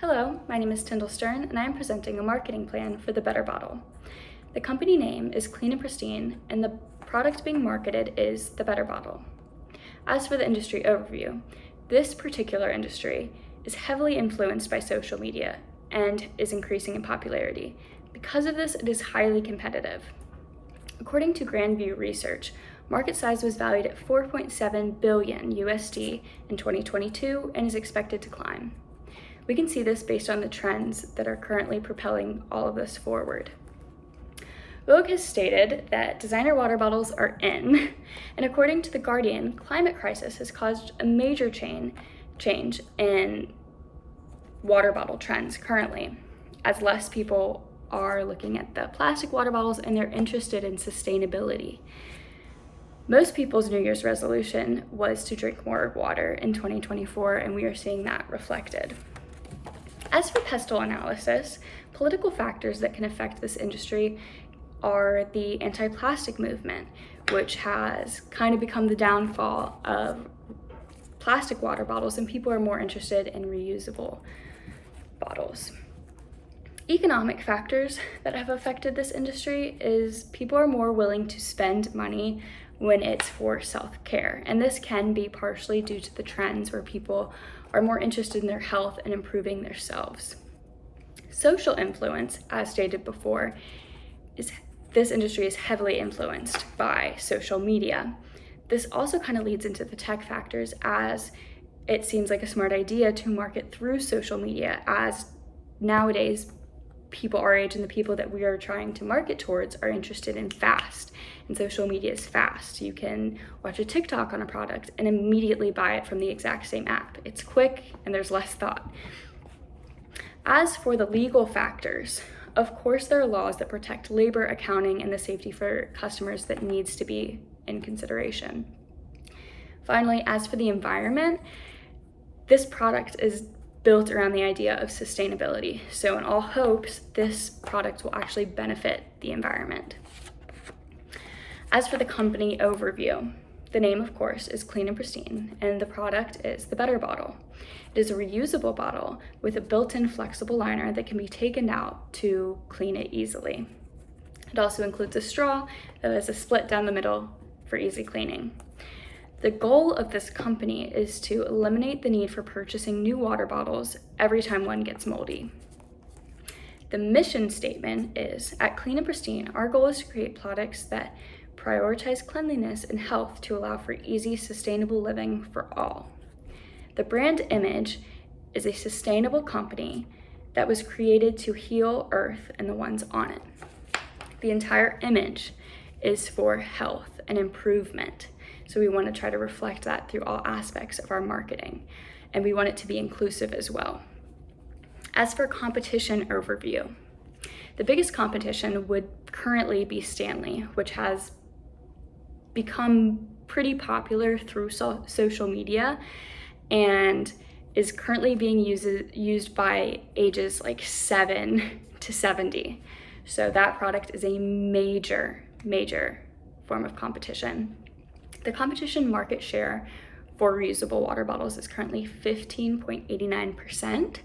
Hello, my name is Tyndall Stern, and I am presenting a marketing plan for the Better Bottle. The company name is Clean and Pristine, and the product being marketed is the Better Bottle. As for the industry overview, this particular industry is heavily influenced by social media and is increasing in popularity. Because of this, it is highly competitive. According to Grandview Research, market size was valued at $4.7 billion USD in 2022 and is expected to climb. We can see this based on the trends that are currently propelling all of this forward. Vogue has stated that designer water bottles are in, and according to The Guardian, climate crisis has caused a major change in water bottle trends currently, as less people are looking at the plastic water bottles and they're interested in sustainability. Most people's New Year's resolution was to drink more water in 2024, and we are seeing that reflected. As for pestle analysis, political factors that can affect this industry are the anti-plastic movement, which has kind of become the downfall of plastic water bottles, and people are more interested in reusable bottles. Economic factors that have affected this industry is people are more willing to spend money when it's for self-care, and this can be partially due to the trends where people are more interested in their health and improving themselves. Social influence, as stated before, this industry is heavily influenced by social media. This also kind of leads into the tech factors, as it seems like a smart idea to market through social media, as nowadays people our age and the people that we are trying to market towards are interested in fast, and social media is fast. You can watch a TikTok on a product and immediately buy it from the exact same app. It's quick and there's less thought. As for the legal factors, of course there are laws that protect labor, accounting, and the safety for customers that needs to be in consideration. Finally, as for the environment, this product is built around the idea of sustainability. So in all hopes, this product will actually benefit the environment. As for the company overview, the name, of course, is Clean and Pristine, and the product is the Better Bottle. It is a reusable bottle with a built-in flexible liner that can be taken out to clean it easily. It also includes a straw that has a split down the middle for easy cleaning. The goal of this company is to eliminate the need for purchasing new water bottles every time one gets moldy. The mission statement is, at Clean and Pristine, our goal is to create products that prioritize cleanliness and health to allow for easy, sustainable living for all. The brand image is a sustainable company that was created to heal Earth and the ones on it. The entire image is for health and improvement. So we want to try to reflect that through all aspects of our marketing, and we want it to be inclusive as well. As for competition overview, the biggest competition would currently be Stanley, which has become pretty popular through social media and is currently being used by ages like 7 to 70. So that product is a major form of competition. The competition market share for reusable water bottles is currently 15.89%.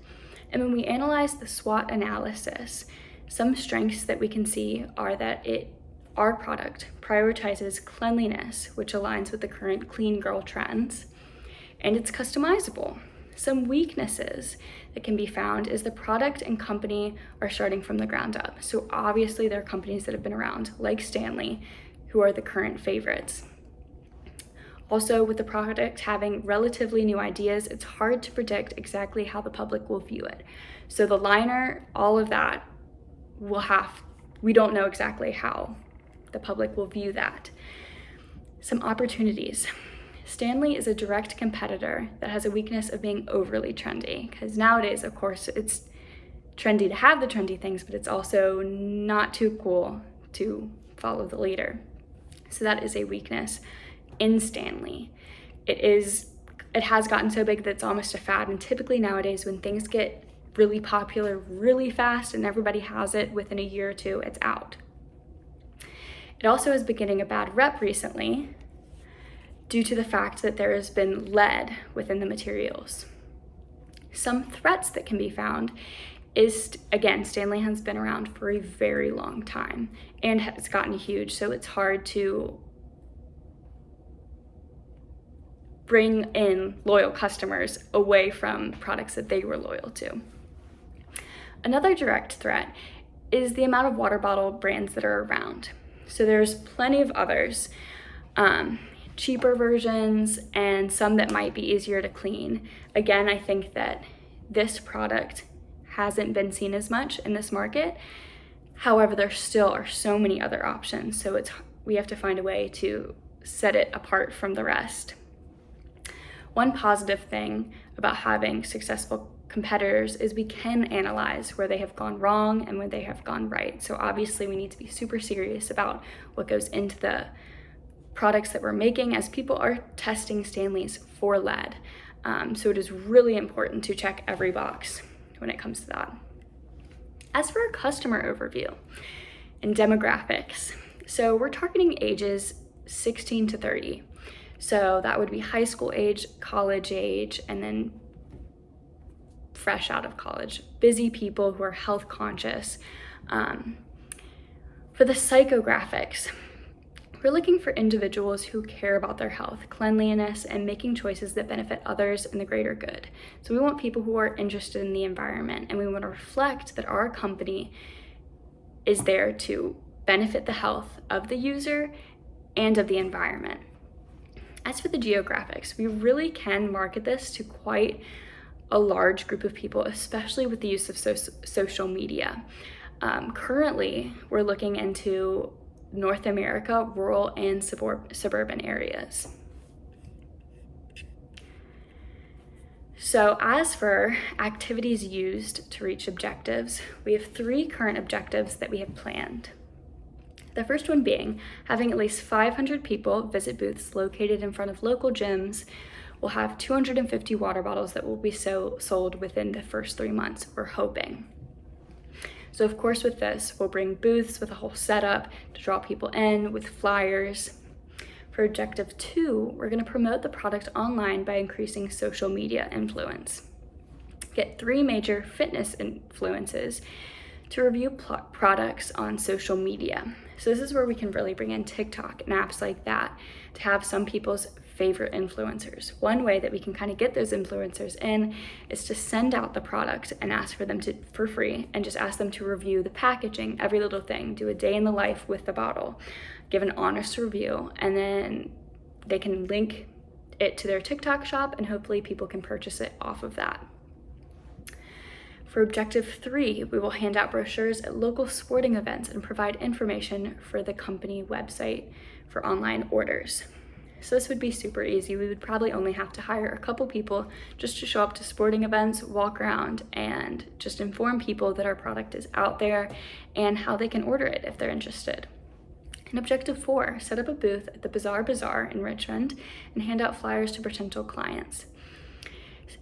And when we analyze the SWOT analysis, some strengths that we can see are that our product prioritizes cleanliness, which aligns with the current clean girl trends, and it's customizable. Some weaknesses that can be found is the product and company are starting from the ground up. So obviously there are companies that have been around, like Stanley, who are the current favorites. Also, with the product having relatively new ideas, it's hard to predict exactly how the public will view it. So the liner, all of that, we don't know exactly how the public will view that. Some opportunities. Stanley is a direct competitor that has a weakness of being overly trendy, because nowadays, of course, it's trendy to have the trendy things, but it's also not too cool to follow the leader. So that is a weakness in Stanley. It has gotten so big that it's almost a fad, and typically nowadays when things get really popular really fast and everybody has it, within a year or two it's out. It also is beginning a bad rep recently due to the fact that there has been lead within the materials. Some threats that can be found is, again, Stanley has been around for a very long time and has gotten huge, so it's hard to bring in loyal customers away from products that they were loyal to. Another direct threat is the amount of water bottle brands that are around. So there's plenty of others, cheaper versions and some that might be easier to clean. Again, I think that this product hasn't been seen as much in this market. However, there still are so many other options, so we have to find a way to set it apart from the rest. One positive thing about having successful competitors is we can analyze where they have gone wrong and where they have gone right. So obviously we need to be super serious about what goes into the products that we're making as people are testing Stanleys for lead. So it is really important to check every box when it comes to that. As for our customer overview and demographics, so we're targeting ages 16 to 30. So that would be high school age, college age, and then fresh out of college. Busy people who are health conscious. For the psychographics, we're looking for individuals who care about their health, cleanliness, and making choices that benefit others and the greater good. So we want people who are interested in the environment, and we want to reflect that our company is there to benefit the health of the user and of the environment. As for the geographics, we really can market this to quite a large group of people, especially with the use of social media. Currently, we're looking into North America, rural and suburban areas. So as for activities used to reach objectives, we have 3 current objectives that we have planned. The first one being having at least 500 people visit booths located in front of local gyms. We'll have 250 water bottles that will be sold within the first 3 months, we're hoping. So of course with this, we'll bring booths with a whole setup to draw people in with flyers. For objective 2, we're going to promote the product online by increasing social media influence. Get 3 major fitness influencers to review products on social media. So this is where we can really bring in TikTok and apps like that to have some people's favorite influencers. One way that we can kind of get those influencers in is to send out the product and ask for them for free, and just ask them to review the packaging, every little thing, do a day in the life with the bottle, give an honest review, and then they can link it to their TikTok shop and hopefully people can purchase it off of that. For objective 3, we will hand out brochures at local sporting events and provide information for the company website for online orders. So this would be super easy. We would probably only have to hire a couple people just to show up to sporting events, walk around, and just inform people that our product is out there and how they can order it if they're interested. And objective 4, set up a booth at the Bazaar in Richmond and hand out flyers to potential clients.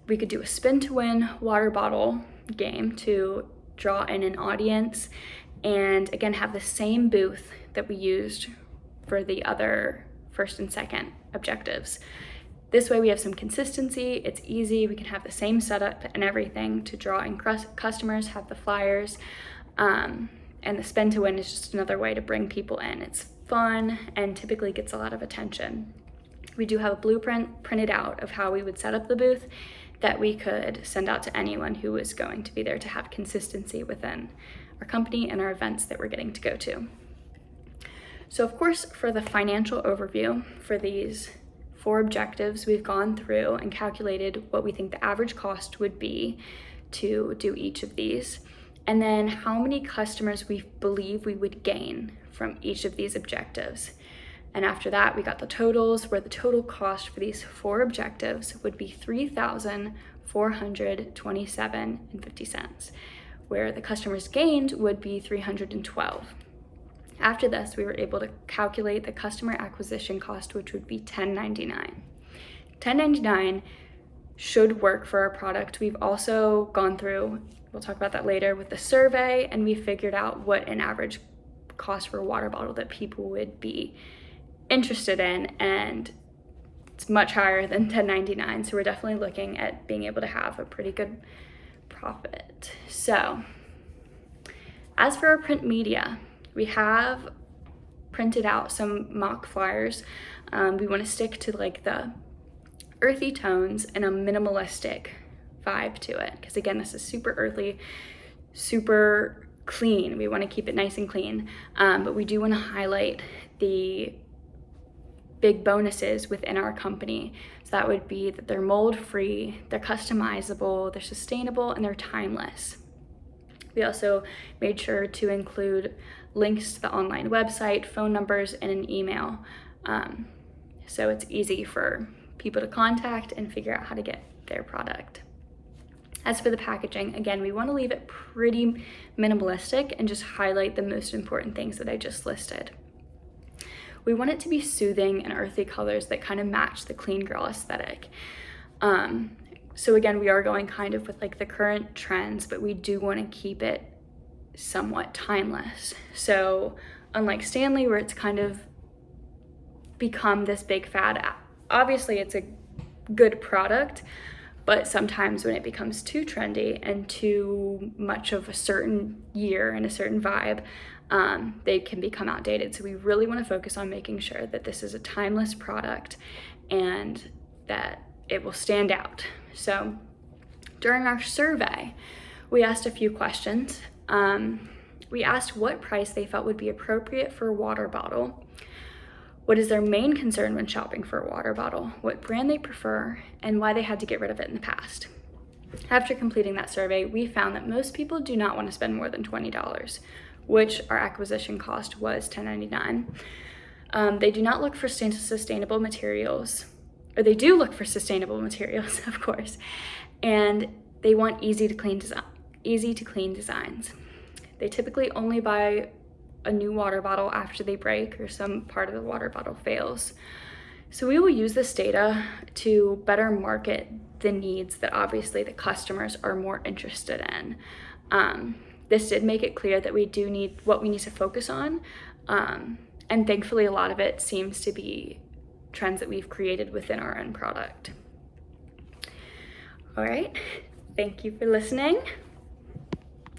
We could do a spin to win water bottle game to draw in an audience, and again have the same booth that we used for the other first and second objectives. This way we have some consistency, it's easy, we can have the same setup and everything to draw in customers, have the flyers, and the spin to win is just another way to bring people in. It's fun and typically gets a lot of attention. We do have a blueprint printed out of how we would set up the booth that we could send out to anyone who is going to be there to have consistency within our company and our events that we're getting to go to. So of course, for the financial overview for these 4 objectives, we've gone through and calculated what we think the average cost would be to do each of these, and then how many customers we believe we would gain from each of these objectives. And after that, we got the totals, where the total cost for these 4 objectives would be $3,427.50, where the customers gained would be $312. After this, we were able to calculate the customer acquisition cost, which would be $10.99. $10.99 should work for our product. We've also gone through, we'll talk about that later, with the survey, and we figured out what an average cost for a water bottle that people would be interested in, and it's much higher than $10.99. So we're definitely looking at being able to have a pretty good profit. So as for our print media, we have printed out some mock flyers. We want to stick to like the earthy tones and a minimalistic vibe to it, because again, this is super earthy, super clean. We want to keep it nice and clean, but we do want to highlight the big bonuses within our company. So that would be that they're mold free, they're customizable, they're sustainable, and they're timeless. We also made sure to include links to the online website, phone numbers, and an email, so it's easy for people to contact and figure out how to get their product. As for the packaging, again, we want to leave it pretty minimalistic and just highlight the most important things that I just listed. We want it to be soothing and earthy colors that kind of match the clean girl aesthetic. So again, we are going kind of with like the current trends, but we do want to keep it somewhat timeless. So unlike Stanley, where it's kind of become this big fad, obviously it's a good product, but sometimes when it becomes too trendy and too much of a certain year and a certain vibe, they can become outdated. So we really want to focus on making sure that this is a timeless product and that it will stand out. So during our survey, we asked a few questions. We asked what price they felt would be appropriate for a water bottle, what is their main concern when shopping for a water bottle, what brand they prefer, and why they had to get rid of it in the past. After completing that survey, we found that most people do not want to spend more than $20, which our acquisition cost was $10.99. They do not look for sustainable materials, or they do look for sustainable materials, of course, and they want easy to clean designs. They typically only buy a new water bottle after they break or some part of the water bottle fails. So we will use this data to better market the needs that obviously the customers are more interested in. This did make it clear that we do need what we need to focus on, and thankfully a lot of it seems to be trends that we've created within our own product. All right, thank you for listening.